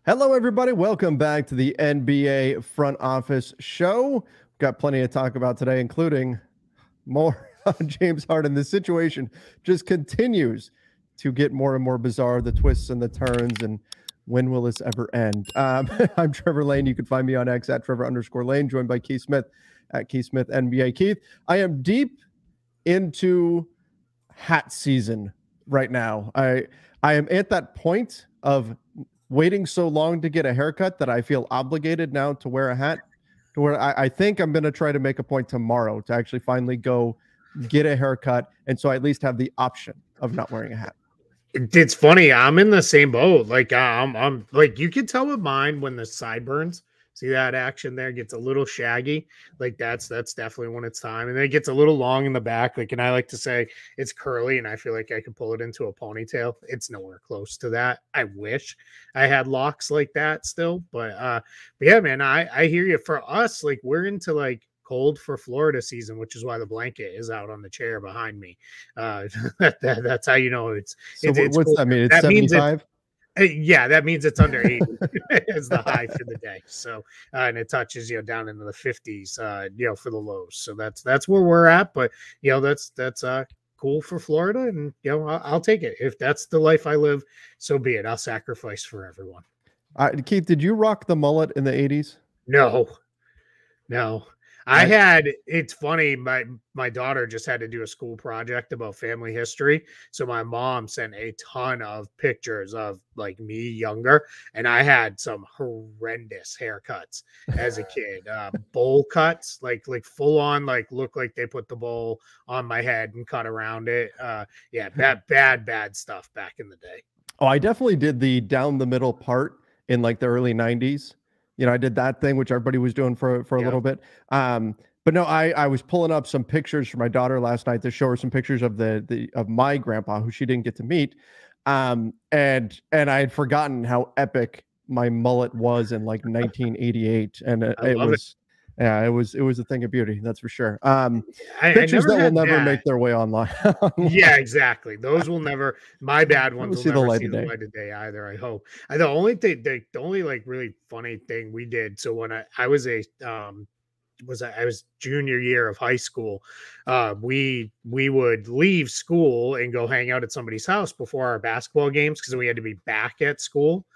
Hello, everybody. Welcome back to the NBA Front Office Show. We've got plenty to talk about today, including more on James Harden. The situation just continues to get more and more bizarre, the twists and the turns, and when will this ever end? I'm Trevor Lane. You can find me on X at Trevor_Lane, joined by Keith Smith at Keith Smith NBA. Keith, I am deep into hat season right now. I am at that point of waiting so long to get a haircut that I feel obligated now to wear a hat, to where I think I'm going to try to make a point tomorrow to actually finally go get a haircut. And so I at least have the option of not wearing a hat. It's funny. I'm in the same boat. Like I'm like, you can tell with mine when the sideburns, see that action there gets a little shaggy. Like that's definitely when it's time. And then it gets a little long in the back. Like, and I like to say it's curly and I feel like I could pull it into a ponytail. It's nowhere close to that. I wish I had locks like that still, but yeah, man, I hear you. For us, like we're into like cold for Florida season, which is why the blanket is out on the chair behind me. That's how you know it's. So what's cold. That mean? It's 75. Yeah, that means it's under 80 as the high for the day. So and it touches down into the 50s for the lows. So that's where we're at. But that's cool for Florida, and I'll take it. If that's the life I live, so be it. I'll sacrifice for everyone. Keith, did you rock the mullet in the 80s? No. I had, it's funny, my daughter just had to do a school project about family history. So my mom sent a ton of pictures of like me younger, and I had some horrendous haircuts as a kid. Bowl cuts, like full on, like look like they put the bowl on my head and cut around it. Yeah, bad stuff back in the day. Oh, I definitely did the down the middle part in like the early 90s. I did that thing, which everybody was doing for a little bit. But no, I was pulling up some pictures for my daughter last night to show her some pictures of of my grandpa, who she didn't get to meet. And I had forgotten how epic my mullet was in like 1988. And it was a thing of beauty. That's for sure. Pictures that will never make their way online. Yeah, exactly. Those will never. My bad ones will never see the light of day either. I hope. The only thing, the only like really funny thing we did. So when I was I was junior year of high school, we would leave school and go hang out at somebody's house before our basketball games because we had to be back at school.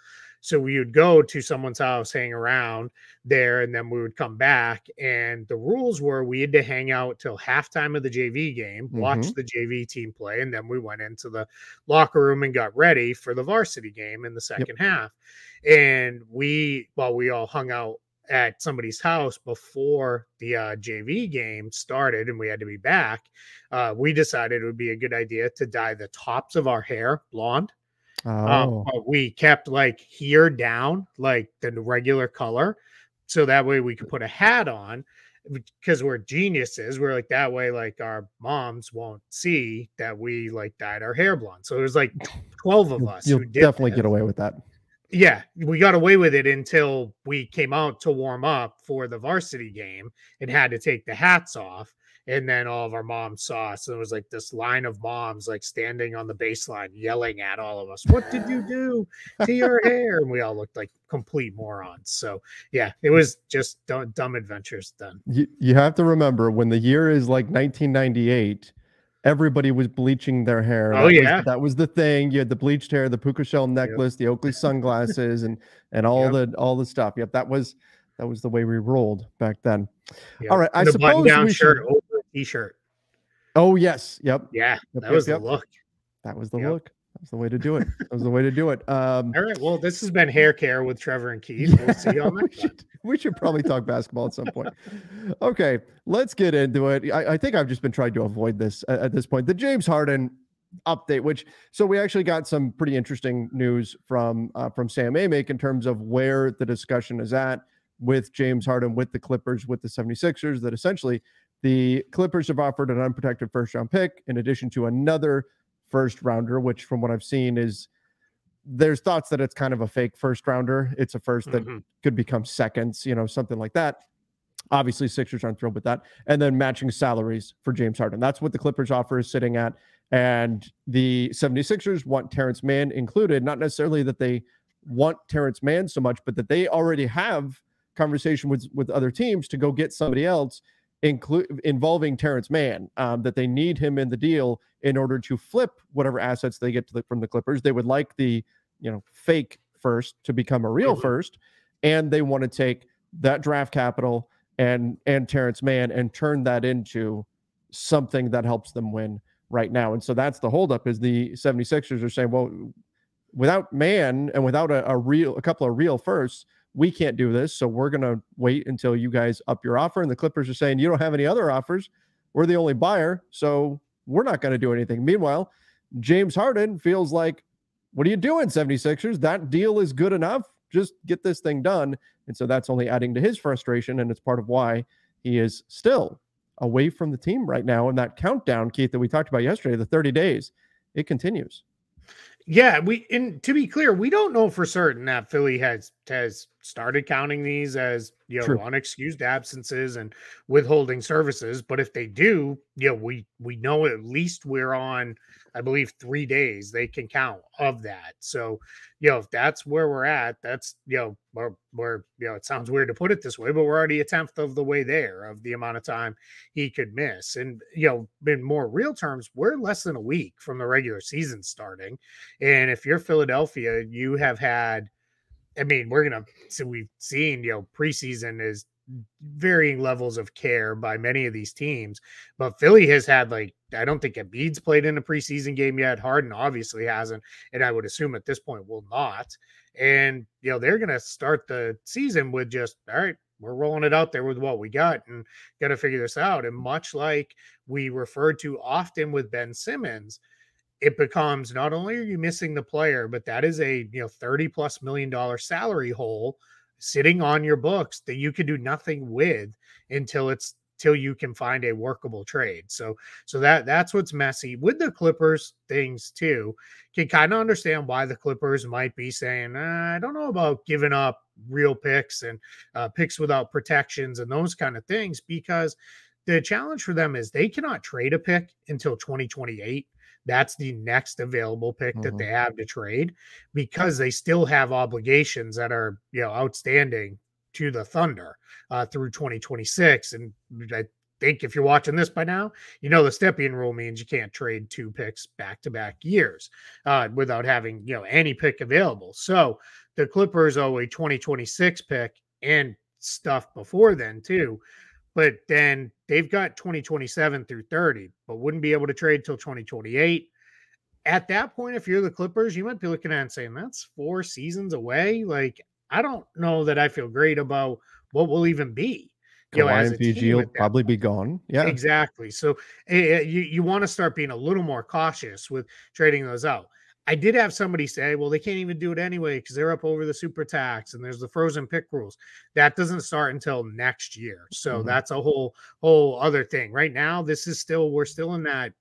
So we would go to someone's house, hang around there, and then we would come back. And the rules were we had to hang out till halftime of the JV game, watch the JV team play, and then we went into the locker room and got ready for the varsity game in the second half. And we all hung out at somebody's house before the JV game started and we had to be back, we decided it would be a good idea to dye the tops of our hair blonde. But we kept like here down like the regular color, so that way we could put a hat on because we're geniuses. We're like that way, like our moms won't see that we like dyed our hair blonde. So it was like 12 of us. You'll definitely get away with that. Yeah, we got away with it until we came out to warm up for the varsity game and had to take the hats off. And then all of our moms saw us. And it was like this line of moms like standing on the baseline yelling at all of us. What did you do to your hair? And we all looked like complete morons. So yeah, it was just dumb adventures done. You have to remember when the year is like 1998, everybody was bleaching their hair. That was the thing. You had the bleached hair, the puka shell necklace, the Oakley sunglasses, and all the stuff. Yep, that was the way we rolled back then. All right, I suppose we should over a t-shirt. Oh yes, yep. Yeah, that was the look. That was the look. That was the way to do it. That was the way to do it. All right. Well, this has been Hair Care with Trevor and Keith. We'll see you on next time. We should probably talk basketball at some point. Okay, let's get into it. I think I've just been trying to avoid this at this point. The James Harden update, so we actually got some pretty interesting news from Sam Amick in terms of where the discussion is at with James Harden, with the Clippers, with the 76ers, that essentially the Clippers have offered an unprotected first-round pick in addition to another first rounder, which from what I've seen is there's thoughts that it's kind of a fake first rounder. It's a first that could become seconds, something like that. Obviously, Sixers aren't thrilled with that. And then matching salaries for James Harden. That's what the Clippers offer is sitting at. And the 76ers want Terrence Mann included, not necessarily that they want Terrence Mann so much, but that they already have conversation with other teams to go get somebody else, involving Terrence Mann, that they need him in the deal in order to flip whatever assets they get from the Clippers. They would like the fake first to become a real first, and they want to take that draft capital and Terrence Mann and turn that into something that helps them win right now. And so that's the holdup, is the 76ers are saying, well, without Mann and without a couple of real firsts, we can't do this. So we're going to wait until you guys up your offer. And the Clippers are saying, you don't have any other offers. We're the only buyer, so we're not going to do anything. Meanwhile, James Harden feels like, what are you doing, 76ers? That deal is good enough. Just get this thing done. And so that's only adding to his frustration. And it's part of why he is still away from the team right now. And that countdown, Keith, that we talked about yesterday, the 30 days, it continues. Yeah, and to be clear, we don't know for certain that Philly has started counting these as unexcused absences and withholding services. But if they do, we know at least we're on, I believe, 3 days they can count of that. So if that's where we're at, that's we're it sounds weird to put it this way, but we're already a tenth of the way there of the amount of time he could miss. And in more real terms, we're less than a week from the regular season starting. And if you're Philadelphia, you have had, I mean, we've seen, preseason is varying levels of care by many of these teams, but Philly has had, I don't think Embiid's played in a preseason game yet. Harden obviously hasn't, and I would assume at this point will not. And, they're going to start the season with just, all right, we're rolling it out there with what we got and got to figure this out. And much like we referred to often with Ben Simmons, it becomes, not only are you missing the player, but that is a $30+ million salary hole sitting on your books that you can do nothing with until you can find a workable trade. So that's what's messy with the Clippers things too. Can kind of understand why the Clippers might be saying, I don't know about giving up real picks and picks without protections and those kind of things, because the challenge for them is they cannot trade a pick until 2028. That's the next available pick that they have to trade, because they still have obligations that are, outstanding to the Thunder through 2026. And I think if you're watching this by now, the Stepien rule means you can't trade 2 picks back-to-back years without having, any pick available. So the Clippers owe a 2026 pick and stuff before then too. But then they've got 2027 through 30, but wouldn't be able to trade till 2028. At that point, if you're the Clippers, you might be looking at it and saying, that's 4 seasons away. I don't know that I feel great about what will even be. As a team will probably be gone. Yeah, exactly. So you want to start being a little more cautious with trading those out. I did have somebody say, well, they can't even do it anyway because they're up over the super tax and there's the frozen pick rules. That doesn't start until next year. So that's a whole other thing. Right now, we're still in that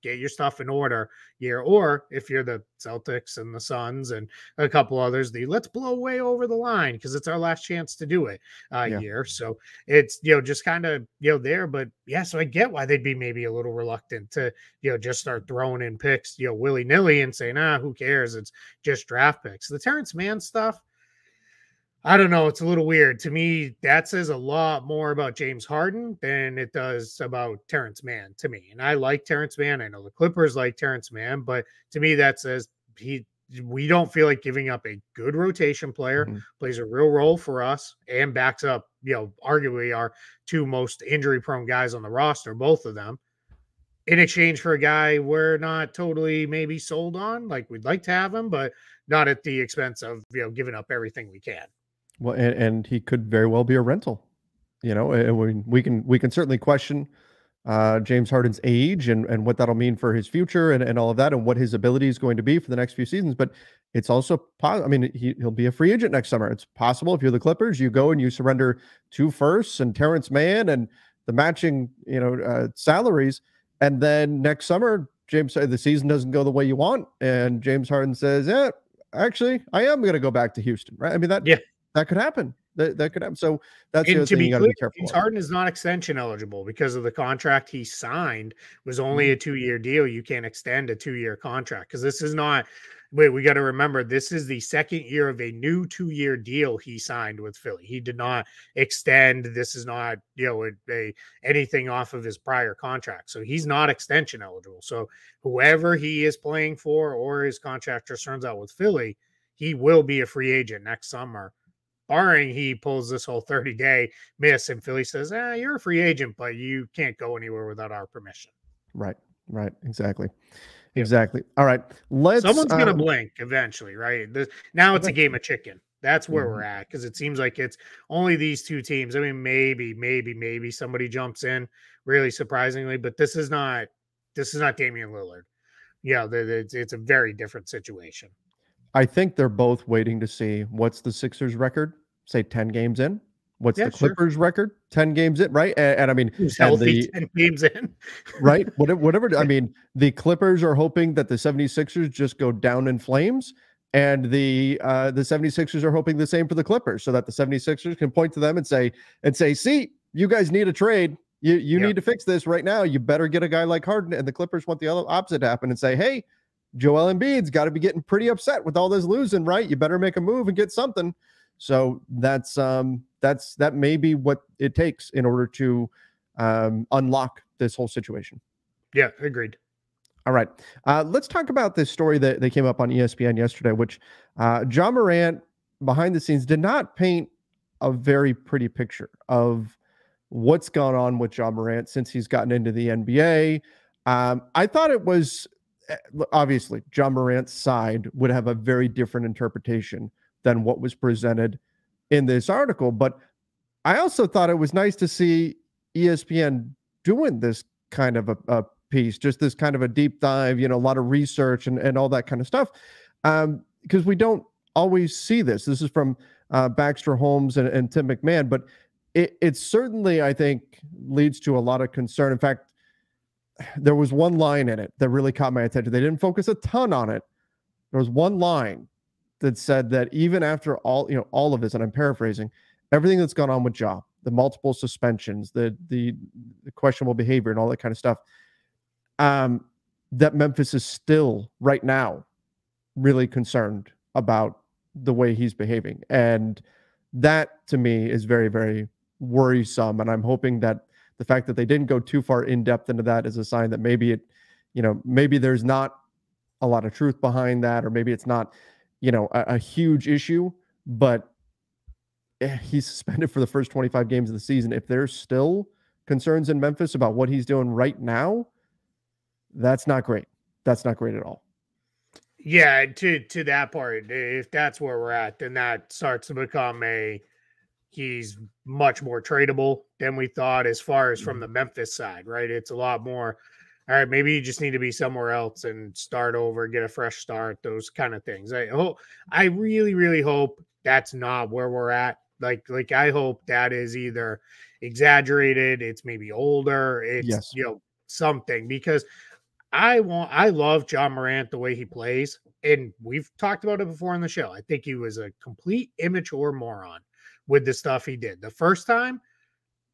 get your stuff in order year. Or if you're the Celtics and the Suns and a couple others, let's blow way over the line because it's our last chance to do it year. So it's, just kind of, there. But yeah, so I get why they'd be maybe a little reluctant to, just start throwing in picks, willy-nilly and saying, who cares? It's just draft picks. The Terrence Mann stuff, I don't know. It's a little weird. To me, that says a lot more about James Harden than it does about Terrence Mann to me. And I like Terrence Mann. I know the Clippers like Terrence Mann, but to me, that says we don't feel like giving up a good rotation player, plays a real role for us and backs up, arguably our 2 most injury-prone guys on the roster, both of them, in exchange for a guy we're not totally maybe sold on. We'd like to have him, but not at the expense of, giving up everything we can. Well, and he could very well be a rental, and we can certainly question James Harden's age and what that'll mean for his future and all of that and what his ability is going to be for the next few seasons. But it's also he'll be a free agent next summer. It's possible if you're the Clippers, you go and you surrender 2 firsts and Terrence Mann and the matching, salaries. And then next summer, the season doesn't go the way you want. And James Harden says, yeah, actually, I am going to go back to Houston. Right. I mean, that could happen. That could happen. So that's the other thing you got to be careful. James Harden is not extension eligible because of the contract he signed was only a 2-year deal. You can't extend a 2-year contract because this is not Wait, we got to remember this is the second year of a new 2-year deal he signed with Philly. He did not extend. This is not, anything off of his prior contract. So he's not extension eligible. So whoever he is playing for or his contract just turns out with Philly, he will be a free agent next summer, barring he pulls this whole 30-day miss and Philly says, you're a free agent, but you can't go anywhere without our permission. Right. Exactly. Exactly. All right. Someone's going to blink eventually, right? Now it's a game of chicken. That's where we're at, because it seems like it's only these two teams. I mean, maybe somebody jumps in, really surprisingly, but this is not Damian Lillard. Yeah, it's a very different situation. I think they're both waiting to see what's the Sixers record, say 10 games in. What's the Clippers record? 10 games in, right? And I mean, who's healthy 10 games in, right? Whatever. I mean, the Clippers are hoping that the 76ers just go down in flames, and the 76ers are hoping the same for the Clippers, so that the 76ers can point to them and say, see, you guys need a trade. You need to fix this right now. You better get a guy like Harden. And the Clippers want the other opposite to happen and say, hey, Joel Embiid's got to be getting pretty upset with all this losing, right? You better make a move and get something. So that may be what it takes in order to unlock this whole situation. Yeah, agreed. All right. Let's talk about this story that they came up on ESPN yesterday, which Ja Morant behind the scenes did not paint a very pretty picture of what's gone on with Ja Morant since he's gotten into the NBA. I thought it was obviously Ja Morant's side would have a very different interpretation than what was presented in this article. But I also thought it was nice to see ESPN doing this kind of a piece, just this kind of a deep dive, a lot of research and all that kind of stuff. Because we don't always see this. This is from Baxter Holmes and Tim McMahon, but it certainly, I think, leads to a lot of concern. In fact, there was one line in it that really caught my attention. They didn't focus a ton on it. There was one line that said that even after all of this, and I'm paraphrasing, everything that's gone on with Ja, the multiple suspensions, the questionable behavior and all that kind of stuff, that Memphis is still right now really concerned about the way he's behaving. And that to me is very, very worrisome. And I'm hoping that the fact that they didn't go too far in depth into that is a sign that maybe maybe there's not a lot of truth behind that, or maybe it's not, a huge issue, but he's suspended for the first 25 games of the season. If there's still concerns in Memphis about what he's doing right now, that's not great. That's not great at all. Yeah, to that part, if that's where we're at, then that starts to become he's much more tradable than we thought as far as from the Memphis side, right? It's a lot more, all right, maybe you just need to be somewhere else and start over, get a fresh start, those kind of things. I really, really hope that's not where we're at. Like I hope that is either exaggerated, it's maybe older, it's something, because I love Ja Morant the way he plays, and we've talked about it before on the show. I think he was a complete immature moron with the stuff he did. The first time,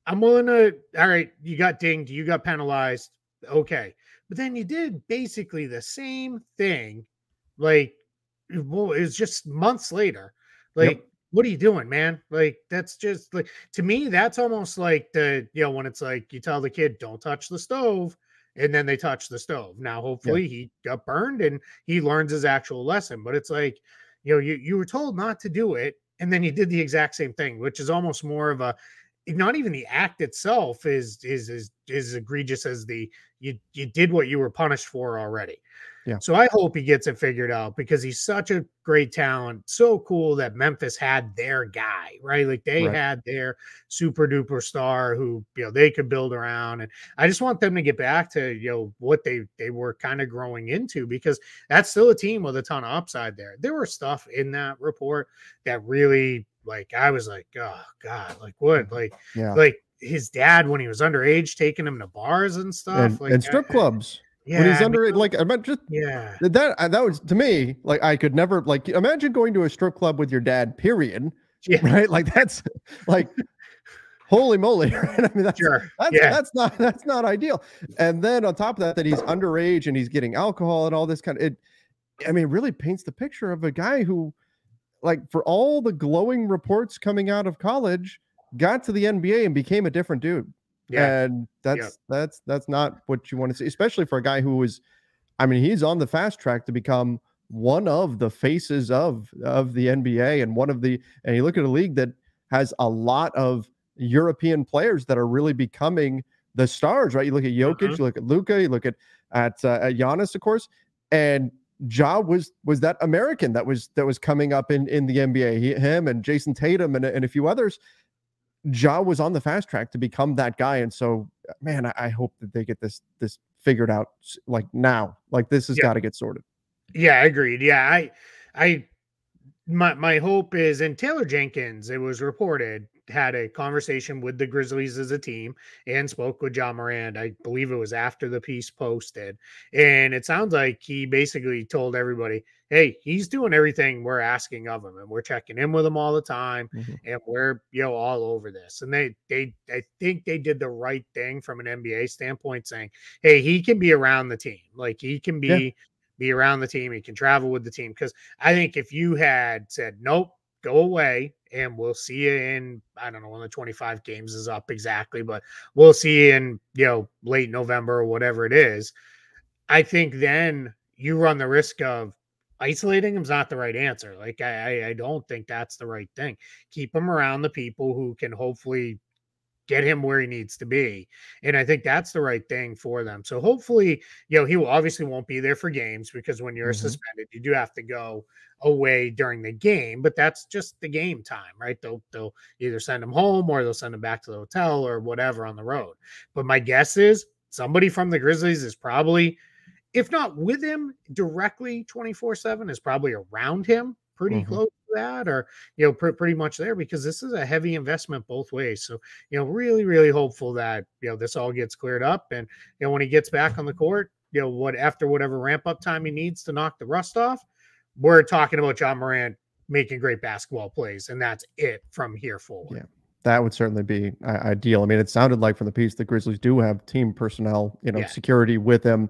I'm willing to, all right, you got dinged, you got penalized, okay. But then you did basically the same thing, it's just months later. What are you doing, man? That's just to me, that's almost like when it's like you tell the kid, don't touch the stove, and then they touch the stove. Now, hopefully he got burned and he learns his actual lesson. But it's like, you were told not to do it, and then you did the exact same thing, which is almost more of a, not even the act itself is egregious as you did what you were punished for already. Yeah. So I hope he gets it figured out, because he's such a great talent. So cool that Memphis had their guy, right? Like they had their super duper star who, they could build around. And I just want them to get back to, what they were kind of growing into, because that's still a team with a ton of upside there. There were stuff in that report that really, I was like, oh God, what? Like his dad, when he was underage, taking him to bars and stuff. And strip clubs. Yeah, when he's underage, I meant just that was, to me, I could never imagine going to a strip club with your dad, period. Yeah. Right? That's holy moly. Right? I mean, that's not ideal. And then on top of that he's underage and he's getting alcohol and all this kind of I mean, it really paints the picture of a guy who, like, for all the glowing reports coming out of college, got to the NBA and became a different dude. Yeah. And Yeah. that's not what you want to see, especially for a guy who is, I mean, he's on the fast track to become one of the faces of the NBA and one of the, and you look at a league that has a lot of European players that are really becoming the stars, right? You look at Jokic, you look at Luka, you look at Giannis, of course, and Ja was that American that was coming up in the NBA. Him and Jason Tatum and a few others. Ja was on the fast track to become that guy, and so man, I hope that they get this figured out like now. Like this has got to get sorted. Yeah, agreed. Yeah, my hope is, and Taylor Jenkins, it was reported, had a conversation with the Grizzlies as a team and spoke with Ja Morant. I believe it was after the piece posted. And it sounds like he basically told everybody, hey, he's doing everything we're asking of him, and we're checking in with him all the time, and we're all over this. And I think they did the right thing from an NBA standpoint, saying, hey, he can be around the team. Like he can be around the team. He can travel with the team. Because I think if you had said, nope, go away and we'll see you in, I don't know when the 25 games is up exactly, but we'll see you in, late November or whatever it is. I think then you run the risk of isolating him is not the right answer. Like, I don't think that's the right thing. Keep him around the people who can hopefully get him where he needs to be. And I think that's the right thing for them. So hopefully, he will obviously won't be there for games, because when you're suspended, you do have to go away during the game, but that's just the game time, right? They'll either send him home or they'll send him back to the hotel or whatever on the road. But my guess is somebody from the Grizzlies is probably, if not with him directly 24/7, is probably around him pretty close to that, or pretty much there, because this is a heavy investment both ways. So really, really hopeful that this all gets cleared up, and when he gets back on the court, after whatever ramp up time he needs to knock the rust off, we're talking about Ja Morant making great basketball plays, and that's it from here forward. Yeah, that would certainly be ideal. I mean, it sounded like from the piece the Grizzlies do have team personnel, security with him,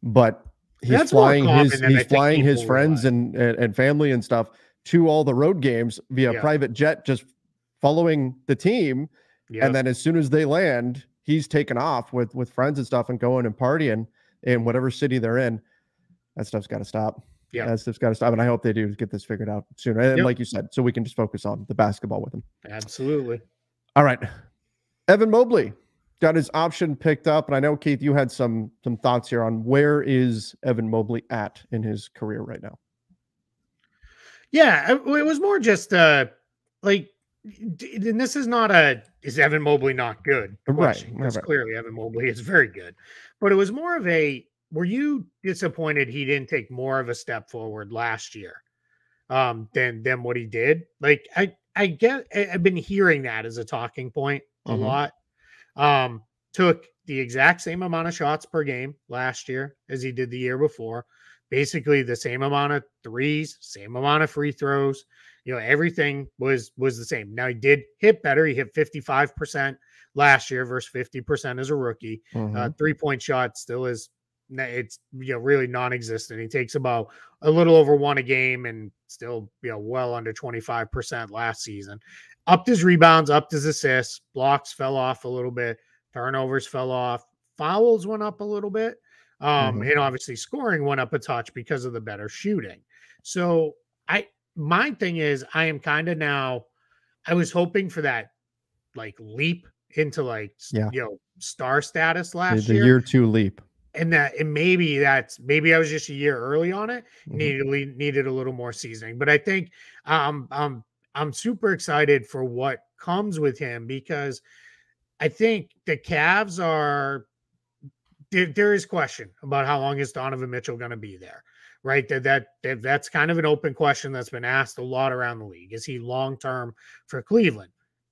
but he's flying his friends and family and stuff to all the road games via private jet, just following the team. And then as soon as they land, he's taken off with friends and stuff and going and partying in whatever city they're in. That stuff's got to stop. Yeah, that stuff's got to stop. And I hope they do get this figured out sooner. And like you said, so we can just focus on the basketball with him. Absolutely. All right. Evan Mobley got his option picked up. And I know, Keith, you had some thoughts here on where is Evan Mobley at in his career right now? Yeah, it was more just like, and this is not is Evan Mobley not good question? Right. Clearly Evan Mobley is very good. But it was more of were you disappointed he didn't take more of a step forward last year than what he did? Like, I've been hearing that as a talking point a lot. Took the exact same amount of shots per game last year as he did the year before. Basically the same amount of threes, same amount of free throws. Everything was the same. Now he did hit better. He hit 55% last year versus 50% as a rookie. 3-point shot still is, it's really non-existent. He takes about a little over one a game, and still well under 25% last season. Upped his rebounds, upped his assists, blocks fell off a little bit, turnovers fell off, fouls went up a little bit. And obviously scoring went up a touch because of the better shooting. So my thing is, I am kind of now, I was hoping for that like leap into star status last year. The year 2 leap. And maybe I was just a year early on it. Needed a little more seasoning. But I think I'm super excited for what comes with him, because I think the Cavs are, there is question about how long is Donovan Mitchell going to be there, right? That's kind of an open question that's been asked a lot around the league. Is he long-term for Cleveland?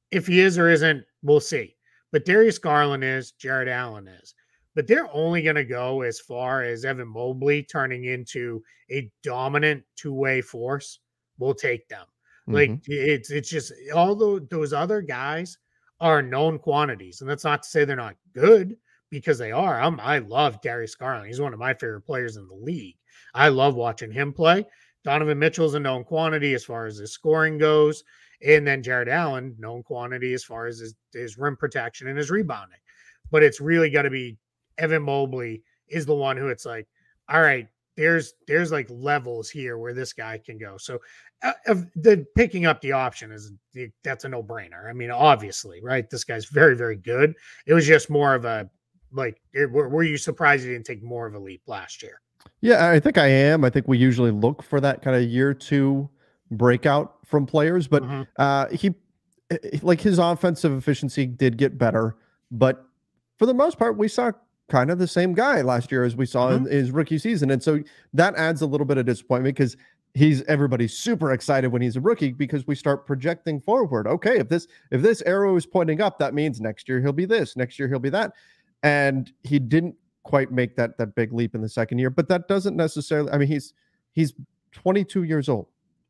If he is or isn't, we'll see. But Darius Garland is, Jared Allen is. But they're only going to go as far as Evan Mobley turning into a dominant two-way force. We'll take them. Like, it's just all those other guys are known quantities. And that's not to say they're not good, because they are. I love Darius Garland. He's one of my favorite players in the league. I love watching him play. Donovan Mitchell's a known quantity as far as his scoring goes. And then Jared Allen, known quantity as far as his rim protection and his rebounding. But it's really got to be Evan Mobley is the one who it's like, all right, there's like levels here where this guy can go. So the picking up the option that's a no-brainer. I mean, obviously, right? This guy's very, very good. It was just more of a like, were you surprised he didn't take more of a leap last year? Yeah, I think I am. I think we usually look for that kind of year two breakout from players, but he like his offensive efficiency did get better, but for the most part, we saw kind of the same guy last year as we saw in his rookie season. And so that adds a little bit of disappointment because everybody's super excited when he's a rookie because we start projecting forward. Okay, if this arrow is pointing up, that means next year he'll be this, next year he'll be that. And he didn't quite make that big leap in the second year, but that doesn't necessarily, I mean, he's 22 years old.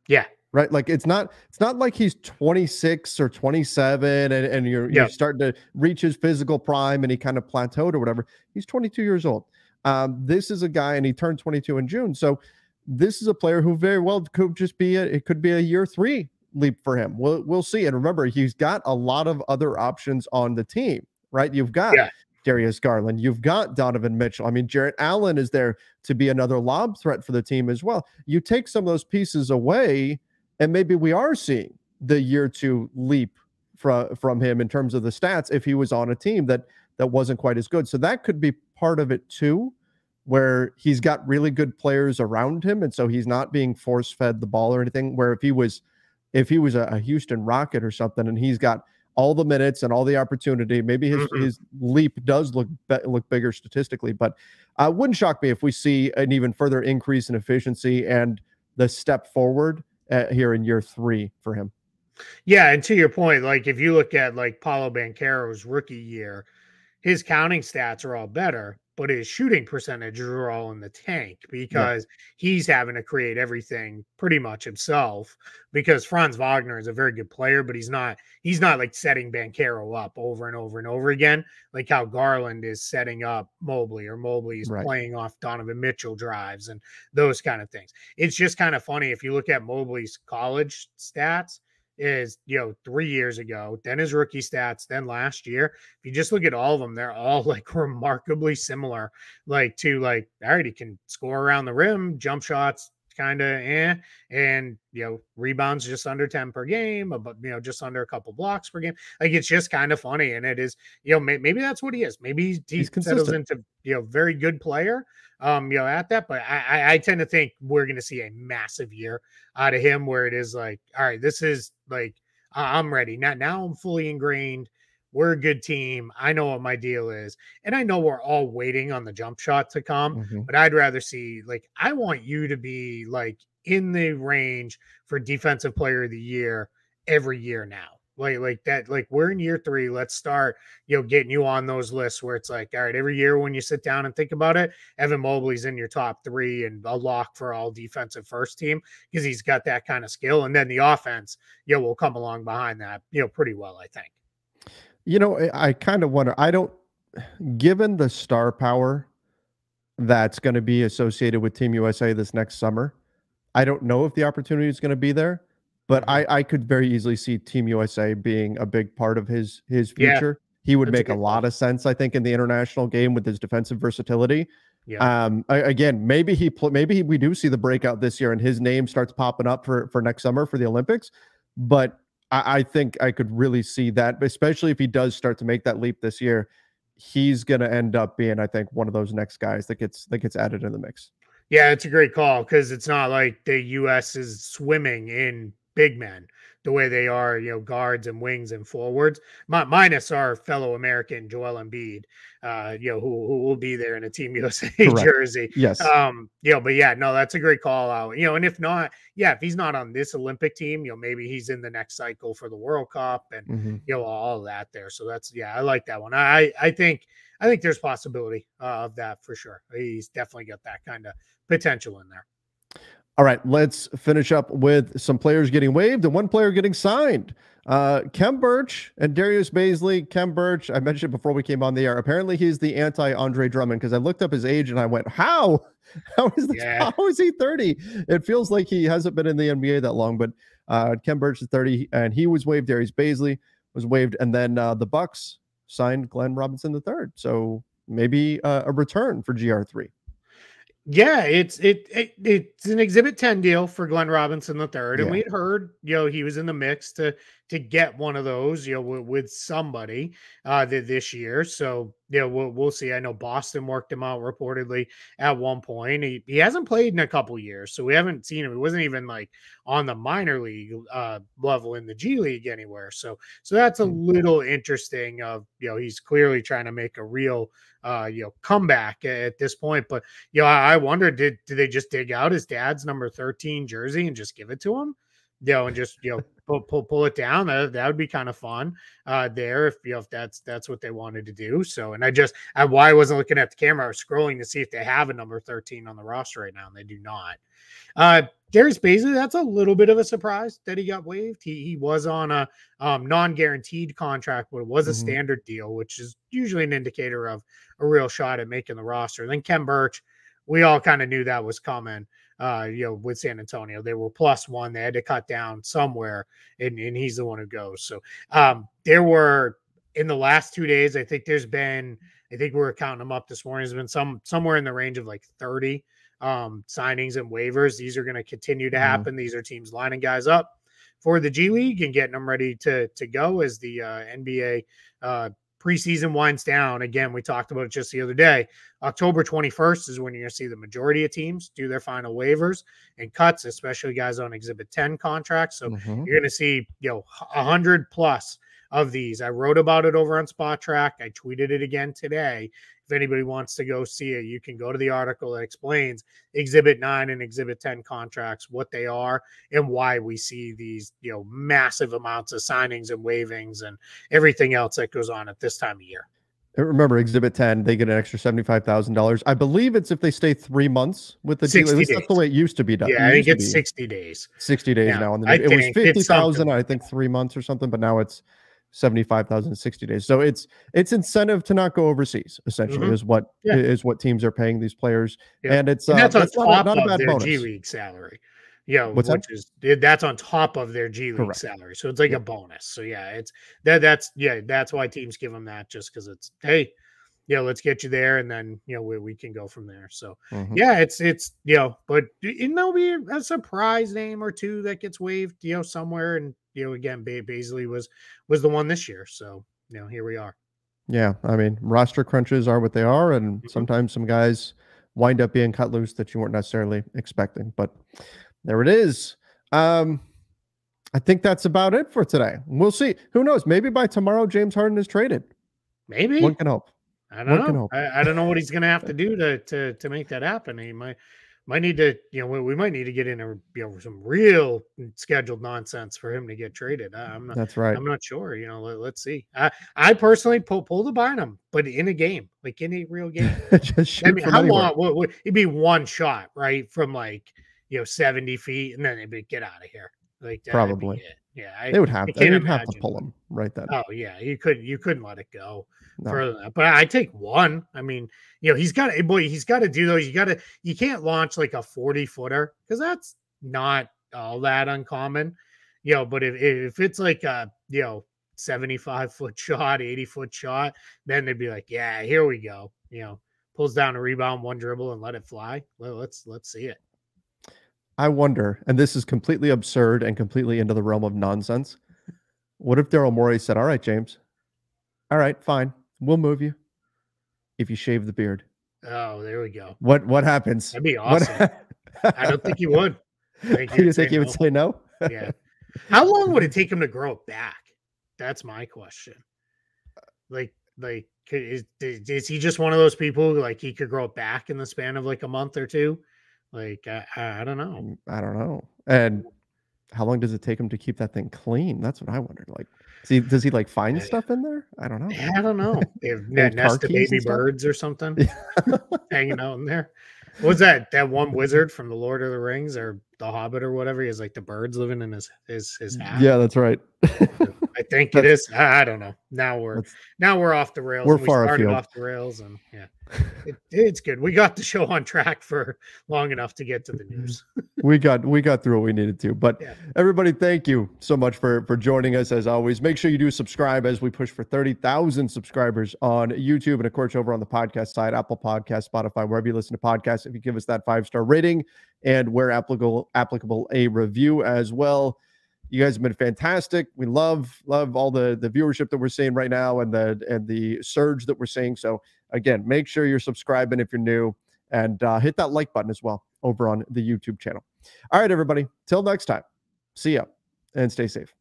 Yeah. Right. Like it's not like he's 26 or 27 and you're starting to reach his physical prime and he kind of plateaued or whatever. He's 22 years old. This is a guy, and he turned 22 in June. So this is a player who very well could just be it could be a year three leap for him. We'll see. And remember, he's got a lot of other options on the team, right? You've got Darius Garland, you've got Donovan Mitchell. I mean, Jarrett Allen is there to be another lob threat for the team as well. You take some of those pieces away, and maybe we are seeing the year two leap from him in terms of the stats if he was on a team that wasn't quite as good. So that could be part of it too, where he's got really good players around him, and so he's not being force-fed the ball or anything. Where if he was a Houston Rocket or something, and he's got all the minutes and all the opportunity, maybe his leap does look bigger statistically. But it wouldn't shock me if we see an even further increase in efficiency and the step forward here in year three for him. Yeah, and to your point, like if you look at like Paolo Banchero's rookie year, his counting stats are all better, but his shooting percentages are all in the tank because he's having to create everything pretty much himself, because Franz Wagner is a very good player, but he's not like setting Banchero up over and over and over again, like how Garland is setting up Mobley, or Mobley is playing off Donovan Mitchell drives and those kind of things. It's just kind of funny if you look at Mobley's college stats, is 3 years ago, then his rookie stats, then last year. If you just look at all of them, they're all like remarkably similar, like to like, all right, he can score around the rim, jump shots kind of and rebounds just under 10 per game, but just under a couple blocks per game. Like it's just kind of funny. And it is, maybe that's what he is. Maybe he settles into very good player at that. But I tend to think we're going to see a massive year out of him, where it is like, all right, this is like, I'm ready. Now I'm fully ingrained. We're a good team. I know what my deal is. And I know we're all waiting on the jump shot to come, but I'd rather see, like, I want you to be like in the range for defensive player of the year every year now. Like that, like we're in year three. Let's start, getting you on those lists where it's like, all right, every year when you sit down and think about it, Evan Mobley's in your top three and a lock for all defensive first team, because he's got that kind of skill. And then the offense, will come along behind that, pretty well, I think. I kind of wonder, given the star power that's going to be associated with Team USA this next summer, I don't know if the opportunity is going to be there. But I could very easily see Team USA being a big part of his future. He would make a lot of sense, I think, in the international game with his defensive versatility. Again, maybe we do see the breakout this year and his name starts popping up for next summer for the Olympics. But I think I could really see that, especially if he does start to make that leap this year. He's going to end up being, I think, one of those next guys that gets added in the mix. Yeah, it's a great call, because it's not like the U.S. is swimming in big men the way they are, guards and wings and forwards, minus our fellow American Joel Embiid, who will be there in a Team USA jersey. Yes. But yeah, no, that's a great call out. And if not, if he's not on this Olympic team, maybe he's in the next cycle for the World Cup and all of that there. So that's, I like that one. I think there's possibility of that for sure. He's definitely got that kind of potential in there. All right, let's finish up with some players getting waived and one player getting signed. Khem Birch and Darius Bazley. Khem Birch, I mentioned before we came on the air. Apparently, he's the anti-Andre Drummond because I looked up his age and I went, "How? How is this? Yeah. How is he 30?" It feels like he hasn't been in the NBA that long. But Khem Birch is 30, and he was waived. Darius Bazley was waived, and then the Bucks signed Glenn Robinson III. So maybe a return for GR3. Yeah, it's an Exhibit 10 deal for Glenn Robinson III, and we'd heard he was in the mix to get one of those with somebody this year. So we'll see. I know Boston worked him out reportedly at one point. He hasn't played in a couple years, so we haven't seen him. He wasn't even like on the minor league level in the G League anywhere. So that's a little interesting. He's clearly trying to make a real comeback at this point. But I wonder, did they just dig out his dad's number 13 jersey and just give it to him? And just pull it down. That would be kind of fun there if that's what they wanted to do. So, and why I wasn't looking at the camera, I was scrolling to see if they have a number 13 on the roster right now, and they do not. Darius Bazley, that's a little bit of a surprise that he got waived. He was on a non-guaranteed contract, but it was a standard deal, which is usually an indicator of a real shot at making the roster. And then Khem Birch, we all kind of knew that was coming. With San Antonio, they were +1. They had to cut down somewhere, and he's the one who goes. So there were, in the last 2 days, I think we were counting them up this morning. There's been somewhere in the range of like 30 signings and waivers. These are going to continue to happen. These are teams lining guys up for the G League and getting them ready to go as the NBA preseason winds down. Again, we talked about it just the other day. October 21st is when you're going to see the majority of teams do their final waivers and cuts, especially guys on Exhibit 10 contracts. So you're going to see 100 plus of these. I wrote about it over on Spot Track. I tweeted it again today. If anybody wants to go see it, you can go to the article that explains Exhibit 9 and Exhibit 10 contracts, what they are, and why we see these, massive amounts of signings and waivings and everything else that goes on at this time of year. Remember, Exhibit 10, they get an extra $75,000. I believe it's if they stay 3 months with the deal. At least that's the way it used to be done. Yeah, I think it's 60 days. 60 days now. It was 50,000, I think 3 months or something, but now it's 75,000 in 60 days. So it's incentive to not go overseas, essentially, is what teams are paying these players. And it's that's on top not a bad of their bonus. G League salary. That's on top of their G League salary. So it's like a bonus. So that's why teams give them that, just because it's, hey, let's get you there, and then we can go from there. So it's but there'll be a surprise name or two that gets waived somewhere, and again, Bazley was the one this year. So here we are. Yeah, I mean, roster crunches are what they are, and sometimes some guys wind up being cut loose that you weren't necessarily expecting. But there it is. I think that's about it for today. We'll see. Who knows? Maybe by tomorrow, James Harden is traded. Maybe. One can hope. I don't know. I don't know what he's going to have to do to make that happen. He might need to, we might need to get in some real scheduled nonsense for him to get traded. That's right. I'm not sure. Let's see. I personally pull the Bynum, but in a game, like in a real game. Just shoot how long? It'd be one shot, right, from 70 feet, and then they'd be, get out of here. Like probably. Yeah, they would have to pull him right then. Oh yeah, you couldn't let it go. Further than that. But I take one. I mean, he's got to do those. You can't launch like a 40-footer because that's not all that uncommon. But if it's like a 75-foot shot, 80-foot shot, then they'd be like, yeah, here we go. Pulls down a rebound, one dribble, and let it fly. Well, let's see it. I wonder, and this is completely absurd and completely into the realm of nonsense. What if Daryl Morey said, "All right, James. All right, fine. We'll move you if you shave the beard." Oh, there we go. What happens? That'd be awesome. I don't think he would. You think he would say no? Yeah. How long would it take him to grow it back? That's my question. Is he just one of those people who he could grow it back in the span of a month or two? I don't know. I don't know. And how long does it take him to keep that thing clean? That's what I wondered. Does he find stuff in there? I don't know. I don't know. They have nest of baby birds or something hanging out in there. What was that one wizard from the Lord of the Rings or Hobbit or whatever. He has like the birds living in his hat. Yeah, that's right. I think it is. I don't know. Now we're off the rails. We're far started afield. Off the rails, and yeah, it's good. We got the show on track for long enough to get to the news. we got through what we needed to. But everybody, thank you so much for joining us as always. Make sure you do subscribe as we push for 30,000 subscribers on YouTube, and of course over on the podcast side, Apple Podcasts, Spotify, wherever you listen to podcasts. If you give us that 5-star rating and where applicable, a review as well. You guys have been fantastic. We love all the viewership that we're seeing right now and the surge that we're seeing. So again, make sure you're subscribing if you're new, and hit that like button as well over on the YouTube channel. All right, everybody. Till next time. See ya and stay safe.